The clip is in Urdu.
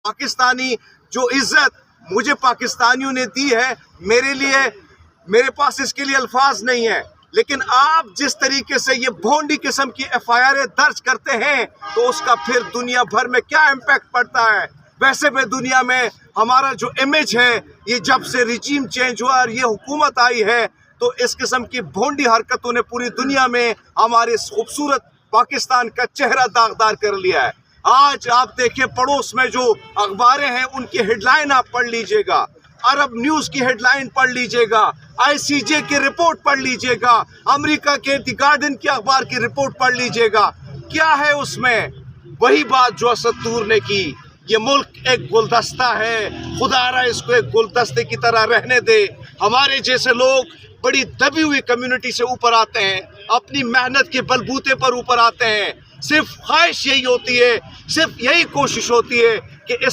پاکستانی جو عزت مجھے پاکستانیوں نے دی ہے، میرے پاس اس کے لیے الفاظ نہیں ہے، لیکن آپ جس طریقے سے یہ بھونڈی قسم کی FIR درج کرتے ہیں تو اس کا پھر دنیا بھر میں کیا امپیکٹ پڑتا ہے۔ ویسے بھی دنیا میں ہمارا جو امیج ہے، یہ جب سے رجیم چینج ہوا اور یہ حکومت آئی ہے تو اس قسم کی بھونڈی حرکتوں نے پوری دنیا میں ہمارے اس خوبصورت پاکستان کا چہرہ داغدار کر لیا ہے۔ آج آپ دیکھیں پڑوس میں جو اخباریں ہیں ان کی ہیڈ لائن آپ پڑھ لیجئے گا، عرب نیوز کی ہیڈ لائن پڑھ لیجئے گا، ICJ کی رپورٹ پڑھ لیجئے گا، امریکہ کے دی گارڈین کی اخبار کی رپورٹ پڑھ لیجئے گا۔ کیا ہے اس میں؟ وہی بات جو اسد طور نے کی، یہ ملک ایک گلدستہ ہے، خدا را اس کو ایک گلدستے کی طرح رہنے دے۔ ہمارے جیسے لوگ بڑی دبی ہوئی کمیونٹی سے اوپر آتے ہیں، اپنی محنت کے بلبوتے پر اوپر آتے ہیں، صرف خواہش یہی ہوتی ہے، صرف یہی کوشش ہوتی ہے کہ اس